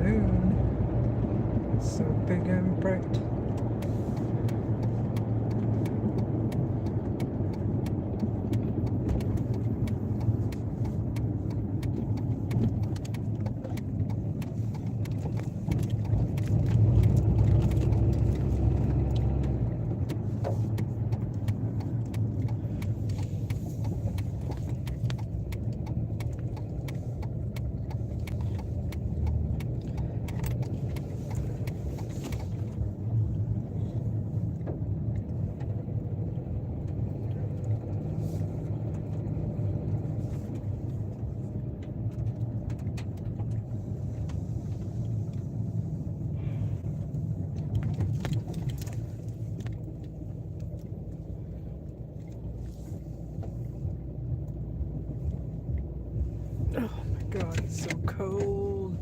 moon. It's so big and bright. Oh my god, it's so cold.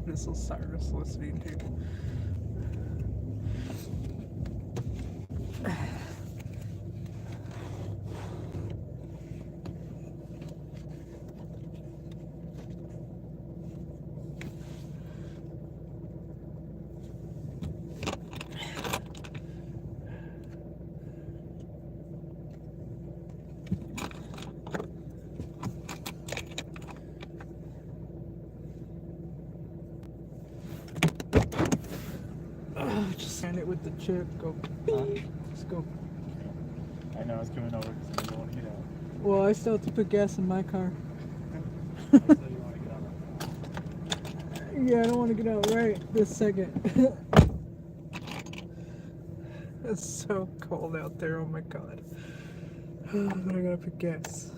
This Osiris listening to. Just sand it with the chip. Go. Beep. Let's go. I know, I was coming over because I didn't want to get out. Well, I still have to put gas in my car. I said you want to get out. Yeah, I don't want to get out right this second. It's so cold out there. Oh my god. But I gotta put gas.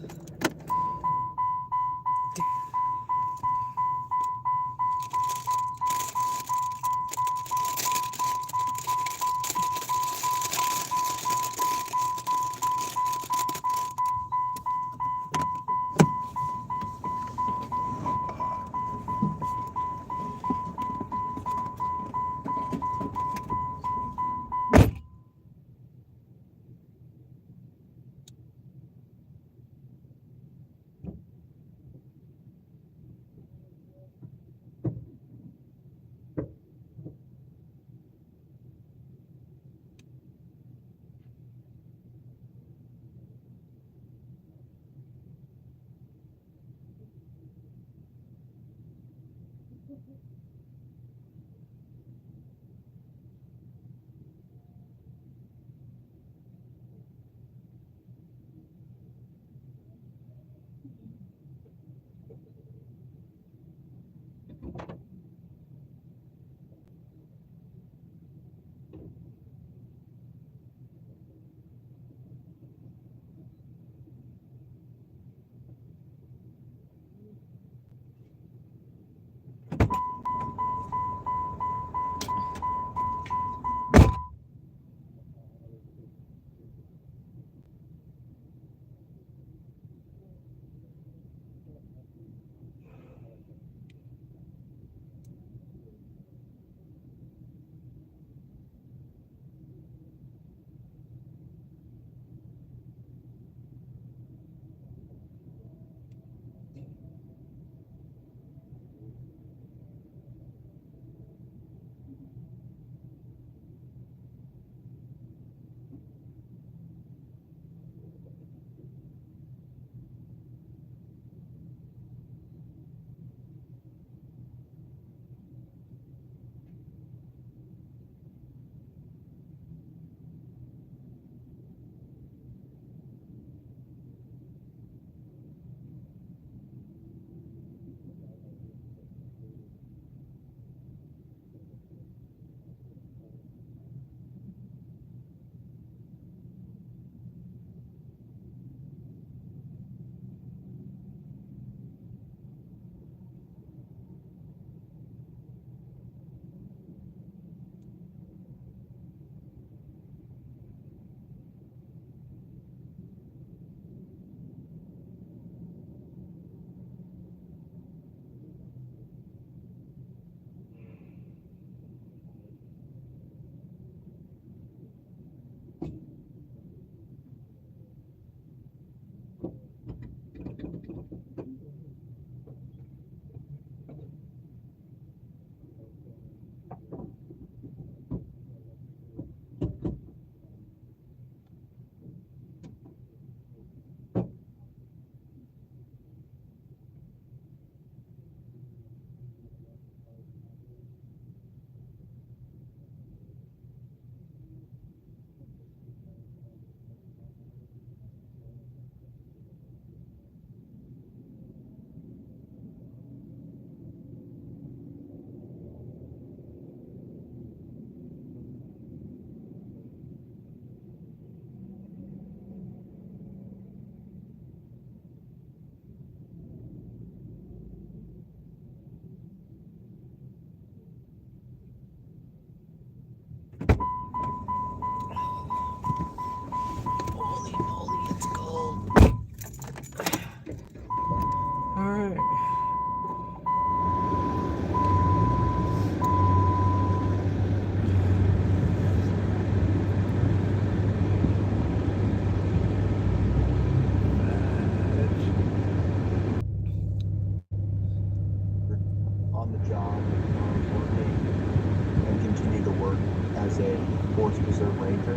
a Forest Preserve Ranger.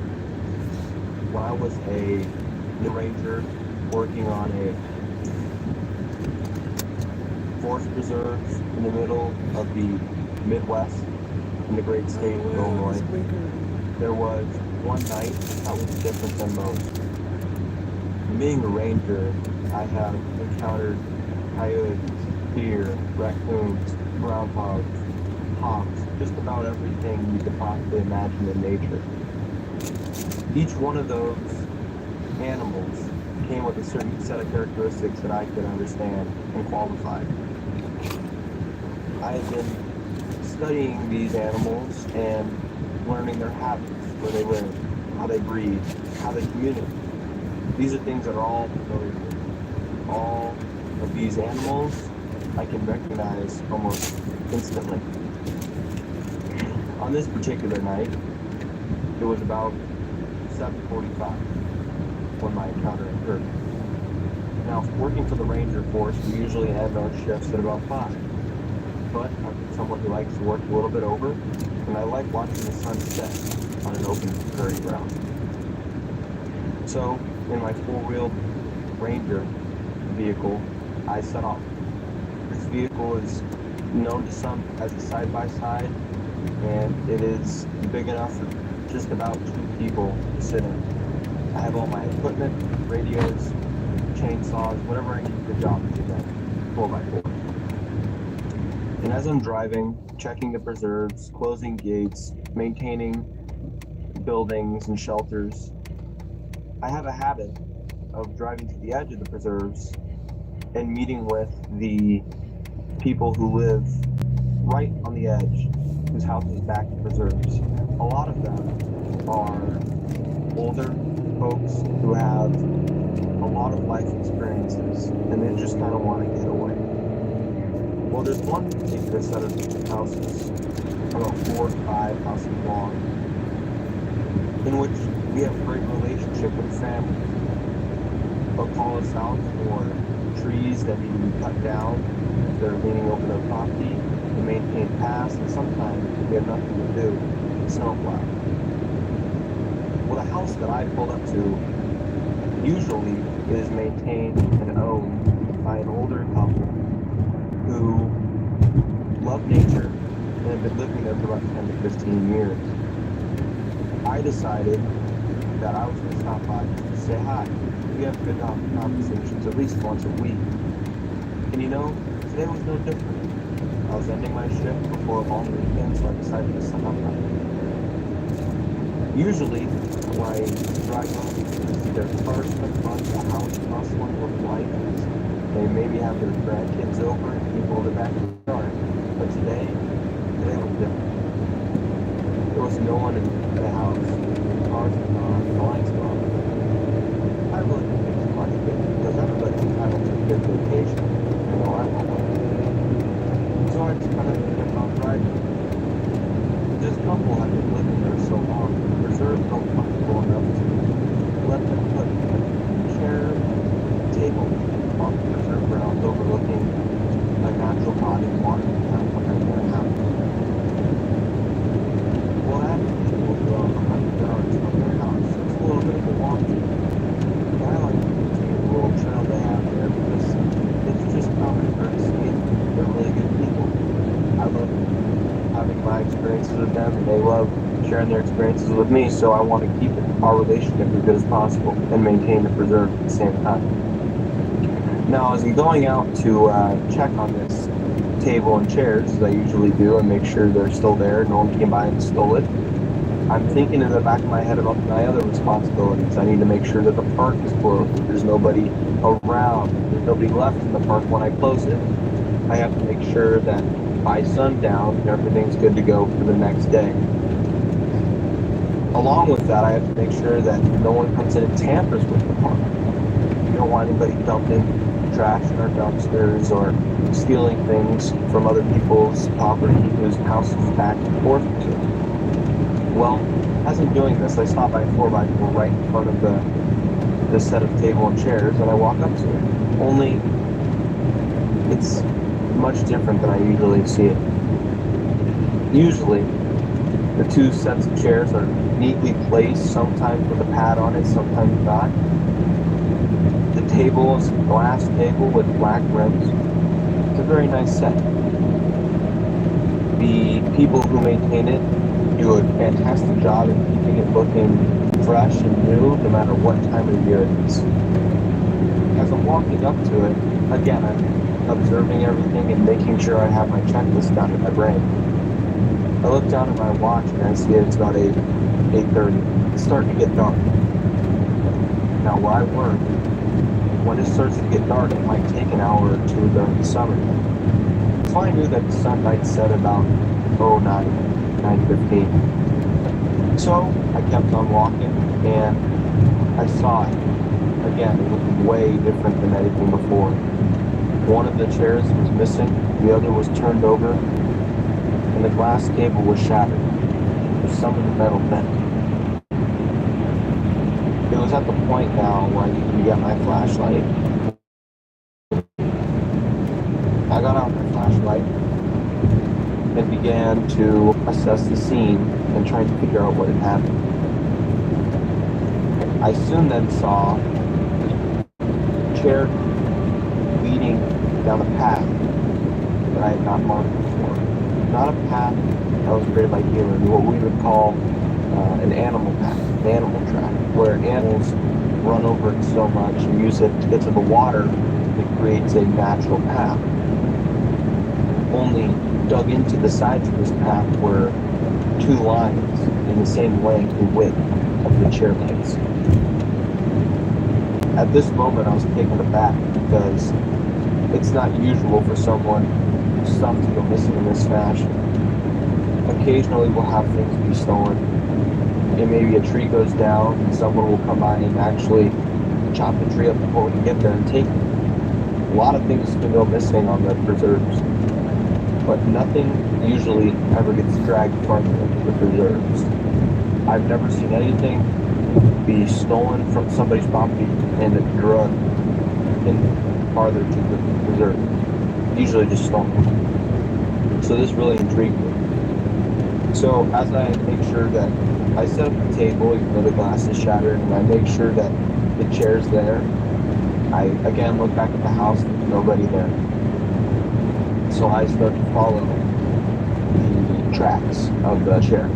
When I was a new ranger working on a forest preserves in the middle of the Midwest in the great state of Illinois, there was one night that was different than most. Being a ranger, I have encountered coyotes, deer, raccoons, groundhogs, hawks, just about everything you could possibly imagine in nature. Each one of those animals came with a certain set of characteristics that I could understand and qualify. I have been studying these animals and learning their habits, where they live, how they breed, how they communicate. These are things that are all familiar to me. All of these animals I can recognize almost instantly. On this particular night, it was about 7:45 when my encounter occurred. Now, working for the Ranger Force, we usually end our shifts at about 5. But I'm someone who likes to work a little bit over, and I like watching the sun set on an open prairie ground. So, in my four-wheel Ranger vehicle, I set off. This vehicle is known to some as a side-by-side, and it is big enough for just about 2 people to sit in. I have all my equipment, radios, chainsaws, whatever I need for the job to do that, 4x4. And as I'm driving, checking the preserves, closing gates, maintaining buildings and shelters, I have a habit of driving to the edge of the preserves and meeting with the people who live right on the edge, whose houses back the preserves. A lot of them are older folks who have a lot of life experiences, and they just kind of want to get away. Well, there's one particular set of houses, about 4 to 5 houses long, in which we have a great relationship with the family. They'll call us out for trees that need to be cut down if they're leaning over their property to maintain paths, and sometimes if we have nothing to do, snowplow. Well, the house that I pulled up to usually is maintained and owned by an older couple who love nature and have been living there for about 10 to 15 years. I decided that I was going to stop by just to say hi. We have good conversations at least once a week. And you know, today was no different. I was ending my shift before a long weekend, so I decided to stop by. Usually, when I drive home, there's cars in the front, the house bustling with life. They maybe have their grandkids over and people in the backyard. But today was different. There was no one in the house. The cars were gone, the lights gone. I really didn't think too much of it because everybody's entitled to a good vacation. You know, I want one. So I just kind of kept on driving. This couple had been living there so long, the preserve felt comfortable enough to let them put a chair and table on the preserve grounds overlooking a natural body of water kind of behind their house. Well, that was 100 yards from their house. So it's a little bit of a walk. But I like to continue the little trail they have there because it's just common courtesy and they're really good people. I love having my experiences with them and they love sharing their experiences with me, so I want to keep our relationship as good as possible and maintain the preserve at the same time. Now, as I'm going out to check on this table and chairs, as I usually do, and make sure they're still there, no one came by and stole it, I'm thinking in the back of my head about my other responsibilities. I need to make sure that the park is closed, there's nobody around, there's nobody left in the park when I close it. I have to make sure that by sundown, everything's good to go for the next day. Along with that, I have to make sure that no one comes in and tampers with the park. We don't want anybody dumping trash in our dumpsters or stealing things from other people's property whose house is back and forth to. Well, as I'm doing this, I stop by a 4x4 right in front of the set of table and chairs, and I walk up to it. Only it's much different than I usually see it. Usually, The two sets of chairs are neatly placed, sometimes with a pad on it, sometimes not. The table is a glass table with black rims. It's a very nice set. The people who maintain it do a fantastic job in keeping it looking fresh and new, no matter what time of year it is. As I'm walking up to it, again, I'm observing everything and making sure I have my checklist down in my brain. I look down at my watch and I see it's about 8:30. It's starting to get dark. Now where I work, when it starts to get dark, it might take an hour or two during the summer. So I knew that the sun might set about 9:15. So I kept on walking and I saw it. Again, it was way different than anything before. One of the chairs was missing, the other was turned over, and the glass table was shattered, with some of the metal bent. It was at the point now where I needed to get my flashlight. I got out my flashlight and began to assess the scene and try to figure out what had happened. I soon then saw a chair leading down a path that I had not marked before. Not a path that was created by humans, what we would call an animal path, an animal track, where animals run over it so much and use it to get to the water, it creates a natural path. Only dug into the sides of this path were two lines in the same length and width of the chair legs. At this moment, I was taken aback because it's not usual for someone stuff to go missing in this fashion. Occasionally, we'll have things be stolen, and maybe a tree goes down, and someone will come by and actually chop the tree up before we can get there and take it. A lot of things can go missing on the preserves, but nothing usually ever gets dragged from the preserves. I've never seen anything be stolen from somebody's property and drugged in farther to the preserve. Usually just stolen. So this really intrigued me. So as I make sure that I set up the table, even though the glass is shattered, and I make sure that the chair's there, I again look back at the house, there's nobody there. So I start to follow the tracks of the chair.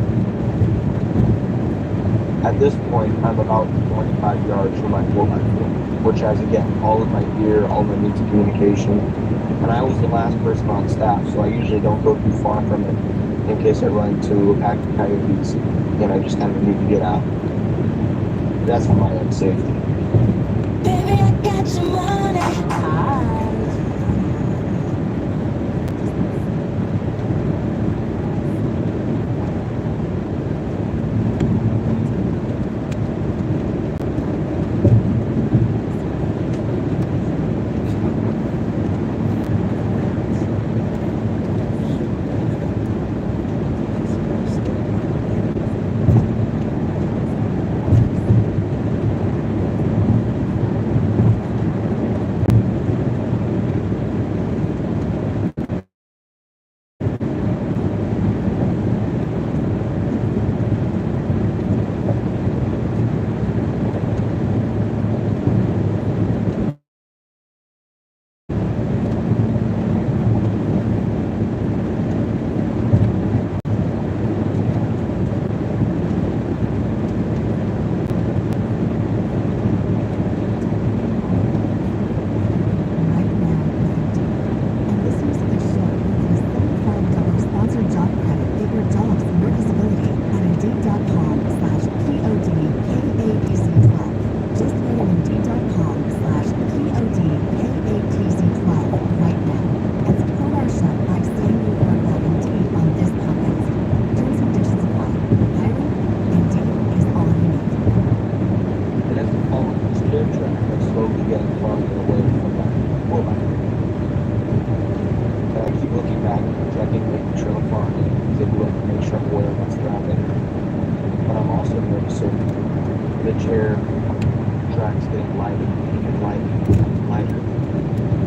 At this point, I'm about 25 yards from my 4x4, which has, again, all of my gear, all my means of communication. And I was the last person on staff, so I usually don't go too far from it in case I run into a pack of coyotes and I just kind of need to get out. That's for my own safety. Baby, I got your money. Hi. The chair tracks getting lighter and lighter and lighter.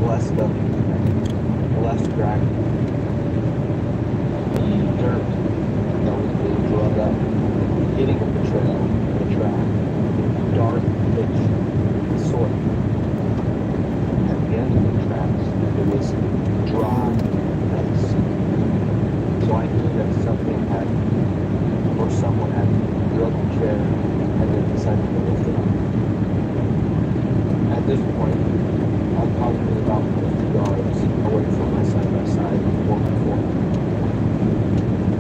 Less stuff, less drag. The dirt that was being drugged up, beginning of the trail, the track, dark, pitch, sort. At the end of the tracks, it was dry, ice. So I knew that something had, or someone had drug the chair and then decided to lift it up. At this point, I'm probably about 50 yards away from my side-by-side 4x4.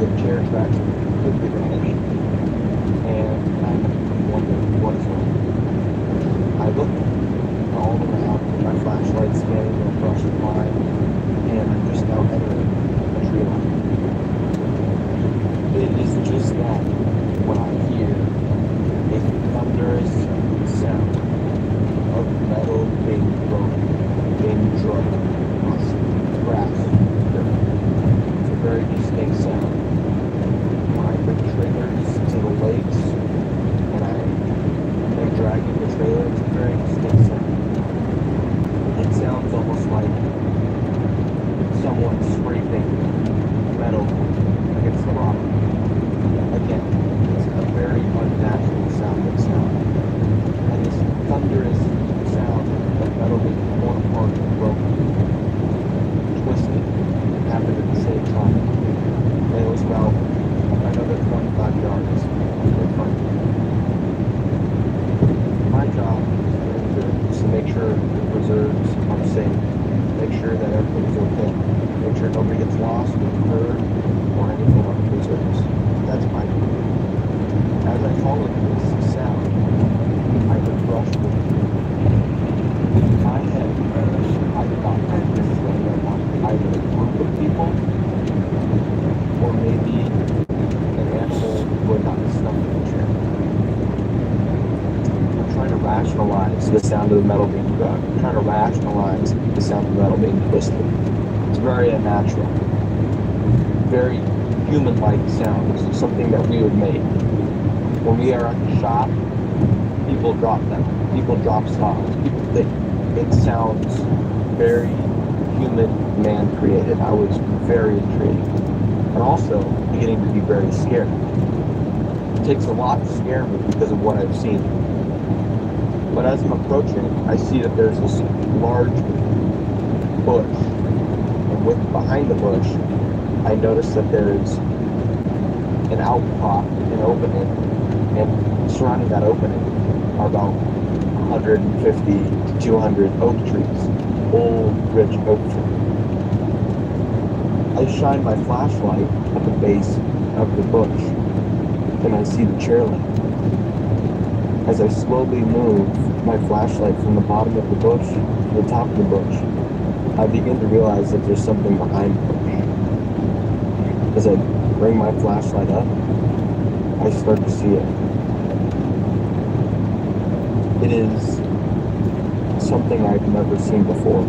The chair tracks completely vanished, and I wondered what's wrong. I looked all around with my flashlight scanning the brush of mine, and I'm just now entering a tree line. It is just that when I hear a thunderous sound of metal being broken, being drugged across grass, dirt. It's a very distinct sound. When I bring trailers to the lakes and I am dragging the trailer, it's a very distinct sound. It sounds almost like someone scraping metal against the rock. Again, it's a very unnatural sounding sound. And this thunderous sound of metal being torn apart and broken, twisted, happened at the same time. And it was about another 25 yards in front of me. My job is to make sure the reserves are safe, make sure that everything's okay, make sure nobody gets lost or hurt or anything on the reserves. That's my job. As I followed this sound, I heard brush moving. In my head, I thought that this was either a group of people or maybe an animal who had gotten stuck in the chair. I'm trying to rationalize the sound of the metal being drugged. I'm trying to rationalize the sound of the metal being twisted. It's very unnatural. Very human-like sounds, something that we would make. When we are at the shop, people drop them. People drop saws. People think it sounds very human, man-created. I was very intrigued. And also beginning to be very scared. It takes a lot to scare me because of what I've seen. But as I'm approaching, I see that there's this large bush. And behind the bush, I notice that there's an outcrop, an opening. And surrounding that opening are about 150 to 200 oak trees. Old, rich oak trees. I shine my flashlight at the base of the bush, and I see the chairlift. As I slowly move my flashlight from the bottom of the bush to the top of the bush, I begin to realize that there's something behind the bush. As I bring my flashlight up, I start to see it. It is something I've never seen before.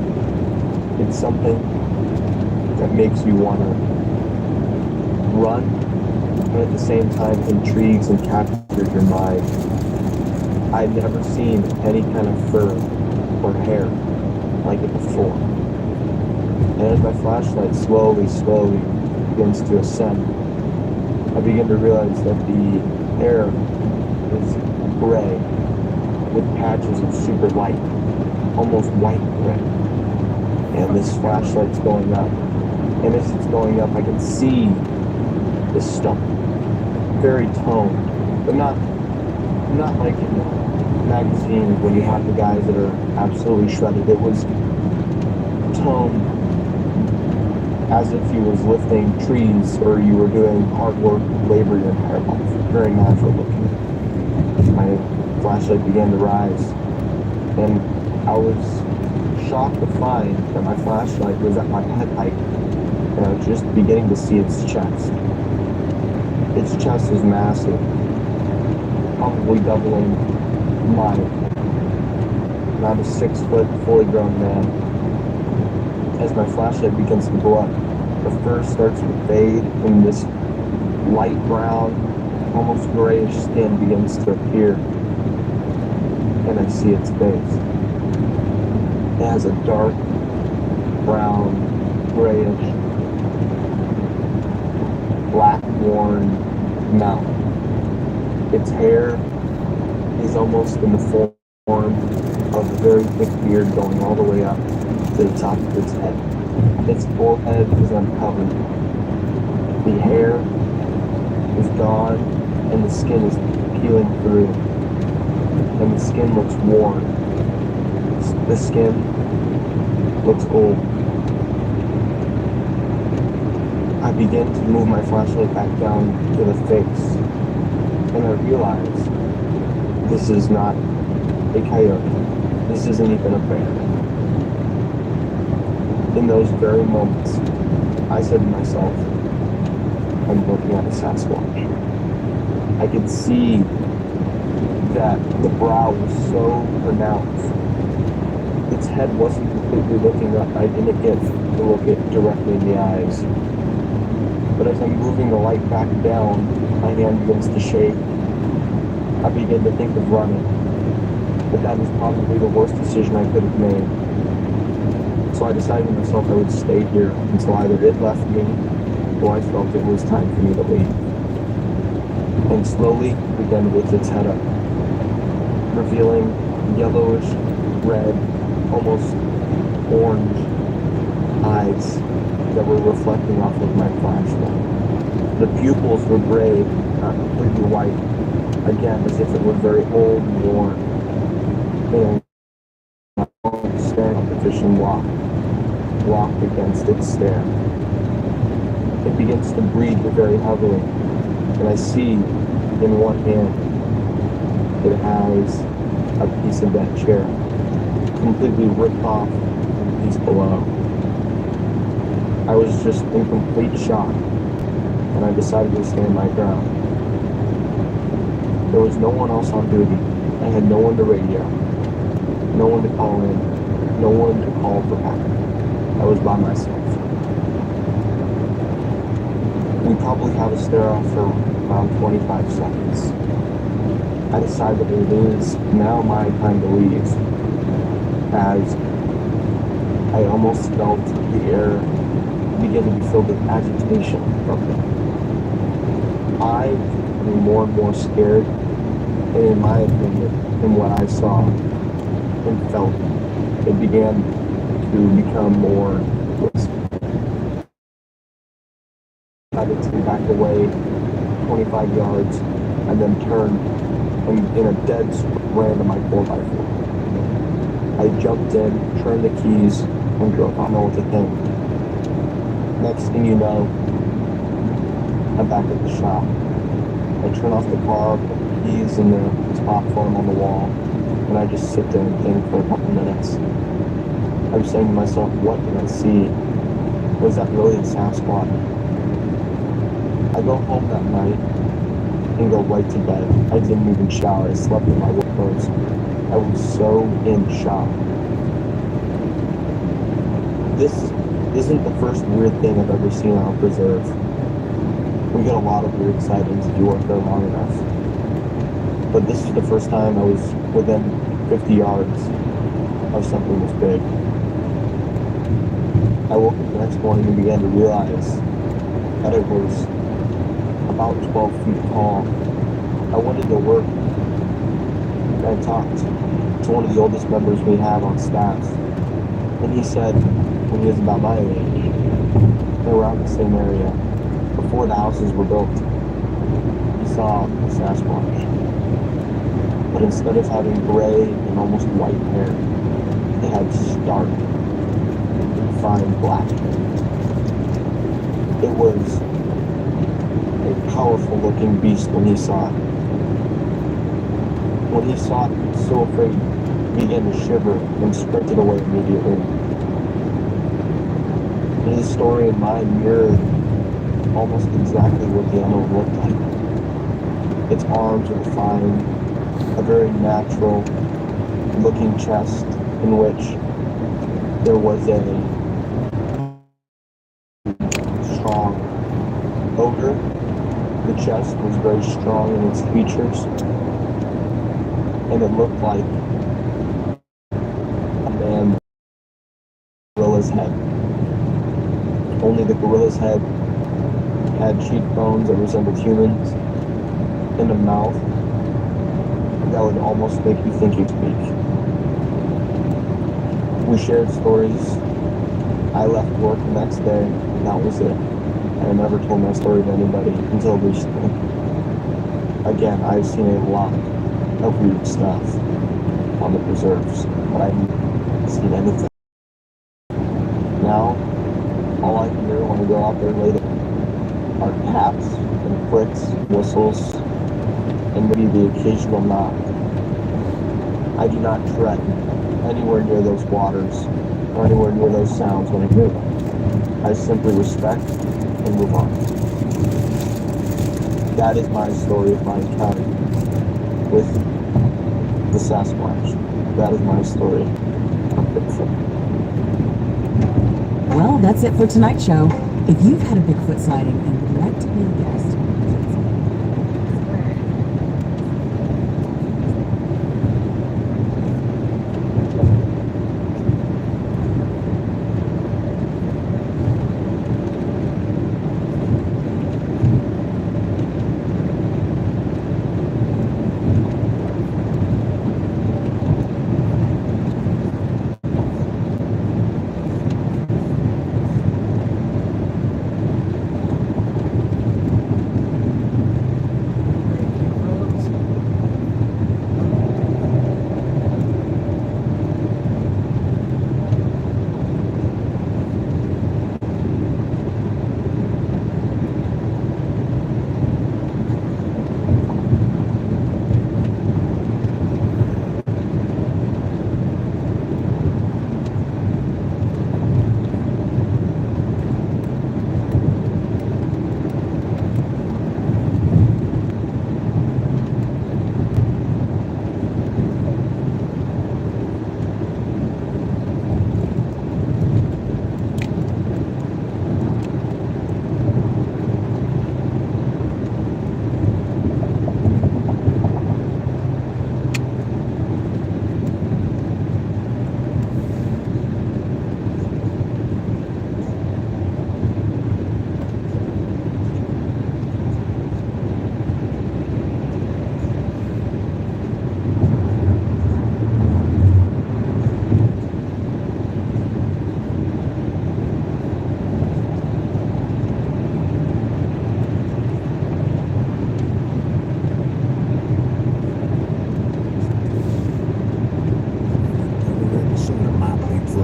It's something that makes you want to run, but at the same time intrigues and captures your mind. I've never seen any kind of fur or hair like it before. And as my flashlight slowly begins to ascend, I begin to realize that the air is gray with patches of super light, almost white gray. And this flashlight's going up. And as it's going up, I can see the stump. Very toned, but not like in the magazines when you have the guys that are absolutely shredded. It was toned as if you was lifting trees or you were doing hard work, labor your entire life. Very natural looking. My flashlight began to rise, and I was shocked to find that my flashlight was at my head height, and I was just beginning to see its chest. Its chest is massive, probably doubling mine. And I'm a 6 foot, fully grown man. As my flashlight begins to go up, the fur starts to fade, and this light brown, almost grayish skin begins to appear. And I see its face. It has a dark, brown, grayish, black worn mouth. Its hair is almost in the form of a very thick beard going all the way up to the top of its head. Its forehead is uncovered. The hair is gone and the skin is peeling through. And the skin looks worn. The skin looks old. I begin to move my flashlight back down to the face, and I realize this is not a coyote. This isn't even a bear. In those very moments, I said to myself, I'm looking at a Sasquatch. I could see that the brow was so pronounced. Its head wasn't completely looking up. I didn't get to look it directly in the eyes. But as I'm moving the light back down, my hand begins to shake. I begin to think of running. But that was probably the worst decision I could have made. So I decided to myself I would stay here until either it left me or I felt it was time for me to leave. And slowly began to lift its head up, revealing yellowish, red, almost orange eyes that were reflecting off of my flashlight. The pupils were gray, not completely white, again as if it were very old and worn. And staring at the fishing locked against its stare. It begins to breathe very heavily, and I see in one hand it has a piece of that chair completely ripped off from the piece below. I was just in complete shock, and I decided to stand my ground. There was no one else on duty. I had no one to radio, no one to call in, no one to call for backup. I was by myself. We probably had a stare-off for around 25 seconds. I decided it is now my time to leave, as I almost felt the air begin to be filled with agitation from it. I was becoming more and more scared, and in my opinion, in what I saw and felt, it began to become more risky. I decided to back away 25 yards and then turn and in a dead sprint ran to my 4x4. I jumped in, turned the keys, and drove. I don't know what to think. Next thing you know, I'm back at the shop. I turn off the car, put the keys in the top for them on the wall, and I just sit there and think for a couple minutes. I'm saying to myself, what did I see? Was that really a Sasquatch? I go home that night and go right to bed. I didn't even shower. I slept in my work clothes. I was so in shock. This isn't the first weird thing I've ever seen on a preserve. We get a lot of weird sightings if you work there long enough. But this is the first time I was within 50 yards of something this big. I woke up the next morning and began to realize that it was about 12 feet tall. I went into work and I talked to one of the oldest members we have on staff. And he said, when he was about my age, they were out in the same area. Before the houses were built, he saw a Sasquatch. But instead of having gray and almost white hair, they had stark, fine black hair. It was a powerful looking beast when he saw it. When he saw it, he was so afraid, he began to shiver and sprinted away immediately. His story and mine mirrored almost exactly what the animal looked like. Its arms were fine, a very natural looking chest in which there was a strong odor. The chest was very strong in its features, and it looked like a man gorilla's head. Only the gorilla's head had cheekbones that resembled humans, and a mouth that would almost make you think you'd speak. We shared stories. I left work the next day, and that was it. I never told my story to anybody until recently. Again, I've seen a lot of weird stuff on the preserves, but I haven't seen anything. Now, all I can hear when I go out there later are taps and clicks, whistles, and maybe the occasional knock. I do not tread anywhere near those waters or anywhere near those sounds when I hear them. I simply respect and move on. That is my story of my encounter with the Sasquatch. That is my story of Bigfoot. Well, that's it for tonight's show. If you've had a Bigfoot sighting and would like to be a guest,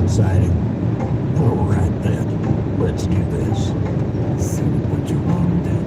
Sighting. All right then, let's do this. See what you want and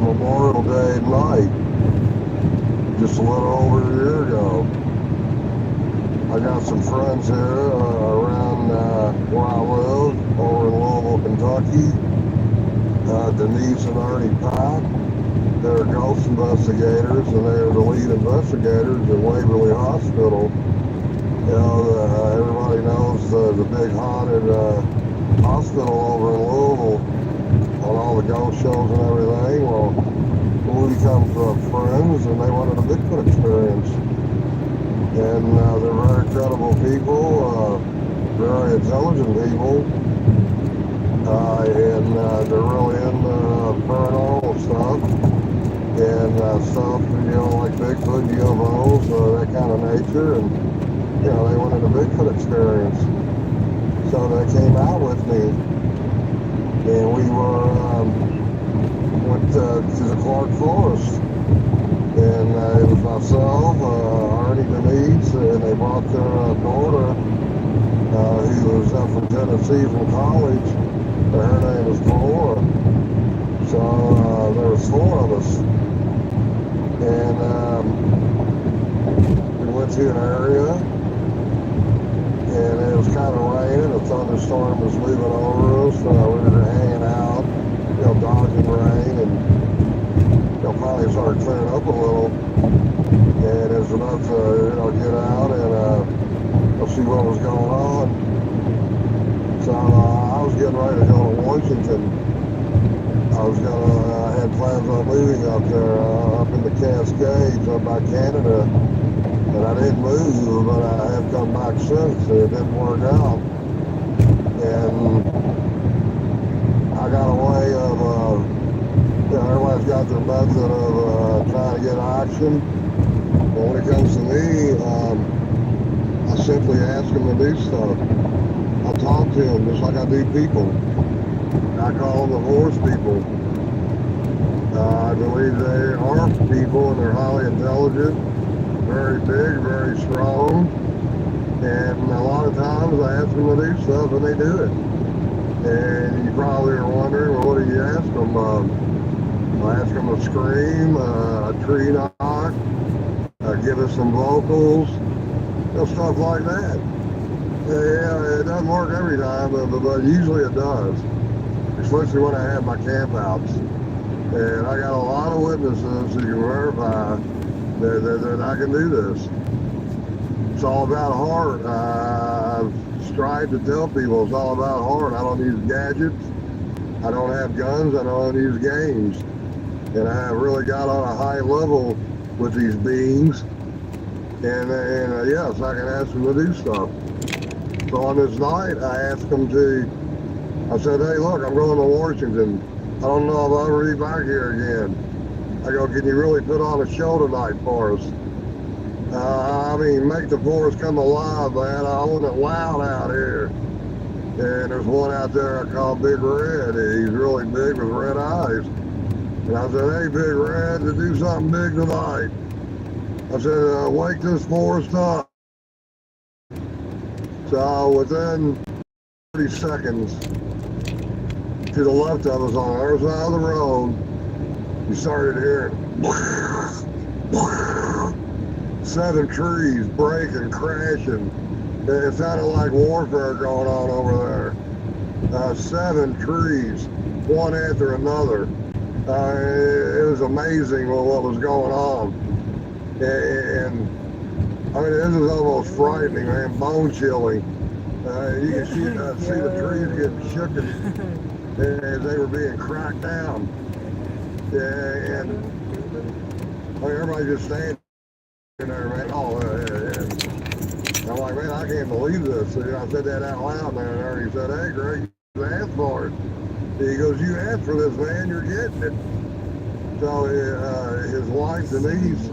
Memorial Day night, just a little over a year ago. I got some friends here around where I live, over in Louisville, Kentucky. Denise and Ernie Pack. They're ghost investigators, and they're the lead investigators at Waverly Hospital. You know, everybody knows the big haunted hospital over in Louisville on all the ghost shows and everything. Well, we become friends, and they wanted a Bigfoot experience. And they're very credible people, very intelligent people, and they're really into paranormal stuff and stuff, like Bigfoot, UFOs, that kind of nature, and they wanted a Bigfoot experience. So they came out with me, and we went to the Clark Forest, and it was myself, Arnie Denise, and they brought their daughter, who was up from Tennessee from college, and her name was Flora. So there was 4 of us, and we went to an area, and it was kind of raining. A thunderstorm was moving over us. We were hanging out, dodging rain, and finally started clearing up a little. And it was enough to get out and see what was going on. So I was getting ready to go to Washington. I had plans on moving up there, up in the Cascades, up by Canada. And I didn't move, but I have come back since. It didn't work out. And I got a way of, everybody's got their method of trying to get action. But when it comes to me, I simply ask them to do stuff. I talk to them just like I do people. I call them the horse people. I believe they are people, and they're highly intelligent, very big, very strong, and a lot of times I ask them to do stuff and they do it. And you probably are wondering, well, what do you ask them? I ask them to scream, a tree knock, give us some vocals, stuff like that. Yeah, it doesn't work every time, but usually it does, especially when I have my campouts. And I got a lot of witnesses who can verify that I can do this. It's all about heart. I've tried to tell people it's all about heart. I don't use gadgets. I don't have guns. I don't use games. And I have really got on a high level with these beings. And yes, I can ask them to do stuff. So on this night, I asked them I said, hey, look, I'm going to Washington. I don't know if I'll ever be back here again. I go, can you really put on a show tonight for us? Make the forest come alive, man. I want it loud out here. And there's one out there I call Big Red. He's really big with red eyes. And I said, hey, Big Red, to do something big tonight. I said, wake this forest up. So within 30 seconds, to the left of us on the other side of the road, you started hearing 7 trees breaking, crashing. It sounded like warfare going on over there. 7 trees, one after another. It was amazing what was going on. And this is almost frightening, man, bone chilling. You can see the trees getting shook as they were being cracked down. And everybody just standing there, man. I'm like, man, I can't believe this. I said that out loud there, and he said, hey, Greg, you asked for it. He goes, you asked for this, man, you're getting it. So his wife, Denise,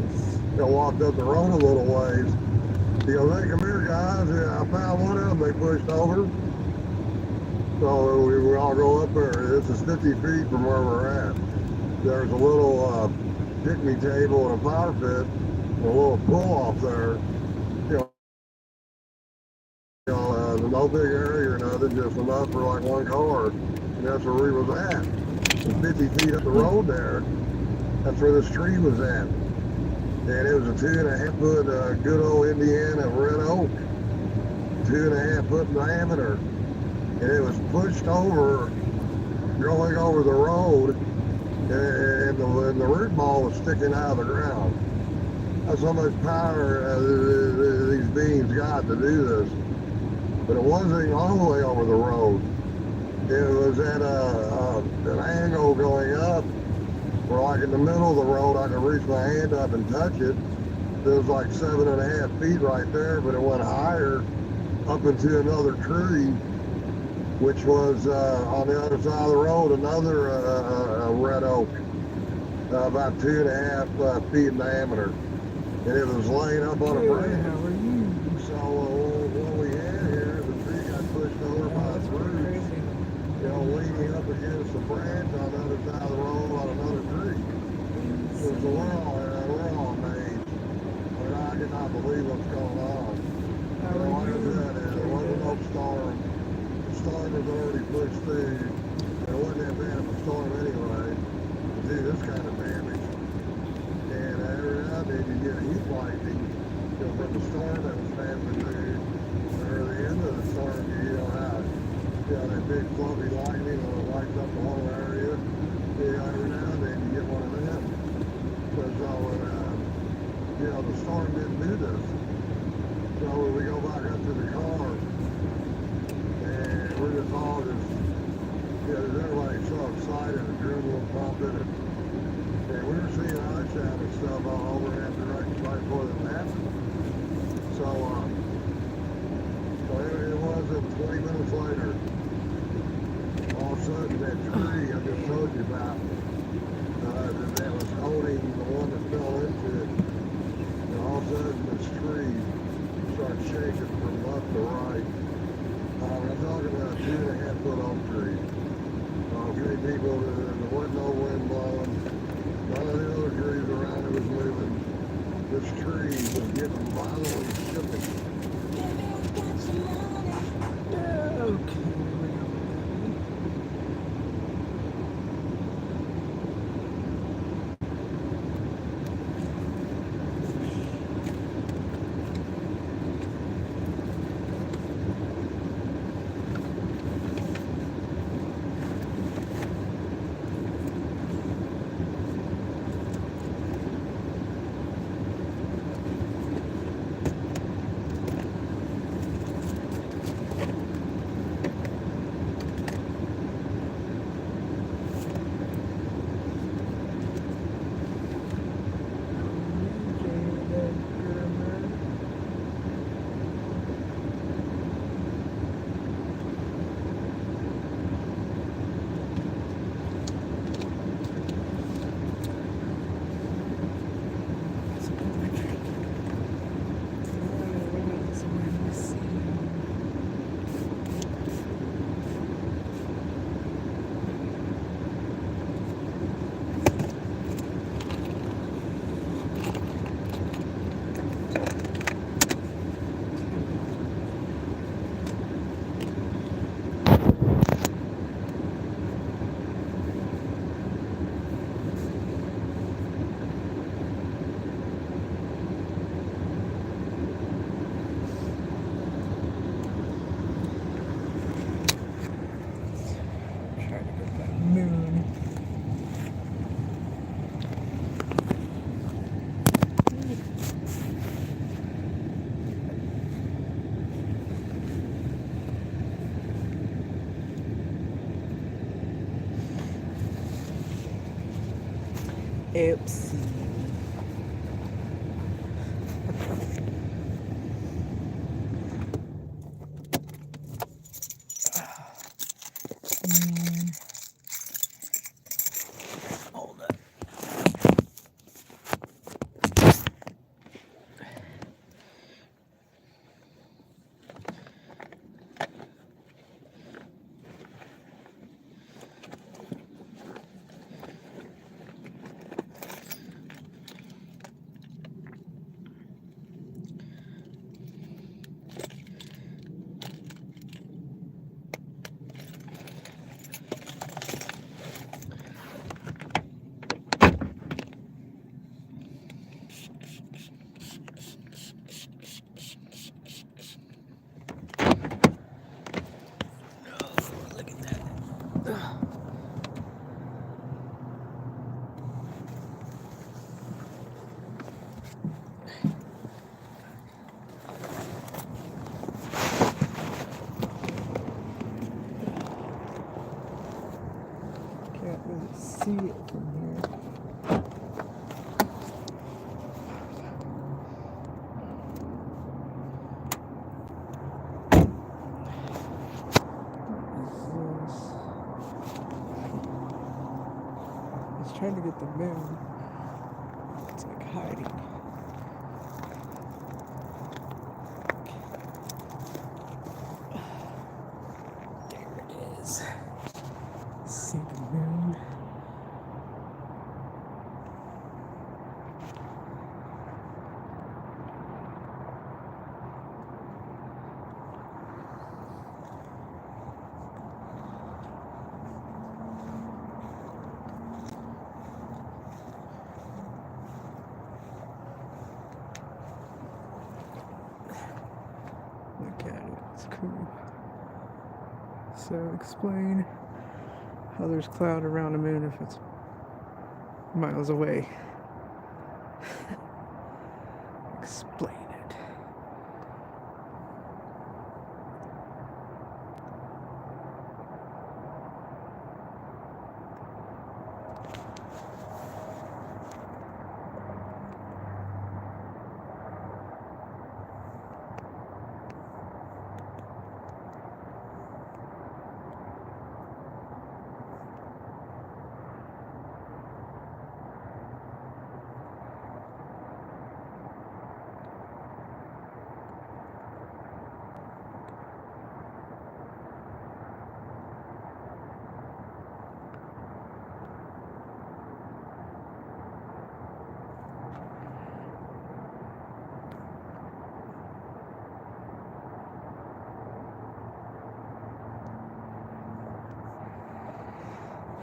walked up the road a little ways. He goes, hey, come here, guys. I found one of them they pushed over. So we all go up there. This is 50 feet from where we're at. There's a little picnic table and a fire pit, and a little pull off there. No big area or nothing, just enough for like one car. And that's where we was at. And 50 feet up the road there, that's where this tree was at. And it was a 2.5 foot good old Indiana red oak, 2.5 foot in diameter. And it was pushed over, going over the road, and the root ball was sticking out of the ground. That's how much power these beings got to do this. But it wasn't all the way over the road. It was at an angle going up, where like in the middle of the road, I could reach my hand up and touch it. There was like 7.5 feet right there, but it went higher up into another tree, which was on the other side of the road, another red oak, about 2.5 feet in diameter. And it was laying up on a Hey, branch. how are you? So what we had here, the tree got pushed over by That's its pretty roots, crazy. you know, leaning up against the branch on the other side of the road on another tree. So we're all amazed. I mean, I cannot believe what's going on. How You know, are like I you? said, there wasn't no storm. The storm was already pushed through. It wasn't that bad of a storm anyway to do this kind of damage. And every now and then you get a heat lightning, you know, from the storm that was passing through, or the end of the storm, you know, how, you know, that big fluffy lightning when it lights up the whole area. You know, every now and then you get one of them. You know, the storm didn't do this. So we go back up to the car, and we're just all just, you know, everybody's so excited, adrenaline pumping, and we were seeing ice out and stuff all over after right before this happened. So, it wasn't 20 minutes later. All of a sudden, that tree I just told you about, that was holding the one that fell into it, and all of a sudden, this tree started shaking from left to right. I'm talking about a 2.5 foot oak tree. Many people, there wasn't no wind blowing. None of the other trees around it was moving. This tree was getting violently shook. Yeah, okay. Trying to get that moon. Oopsie. Hold up. Can't really see it from here. trying to get the moon. It's like hiding. There it is. See the moon. Look at it, it's cool. So explain how there's cloud around the moon if it's miles away.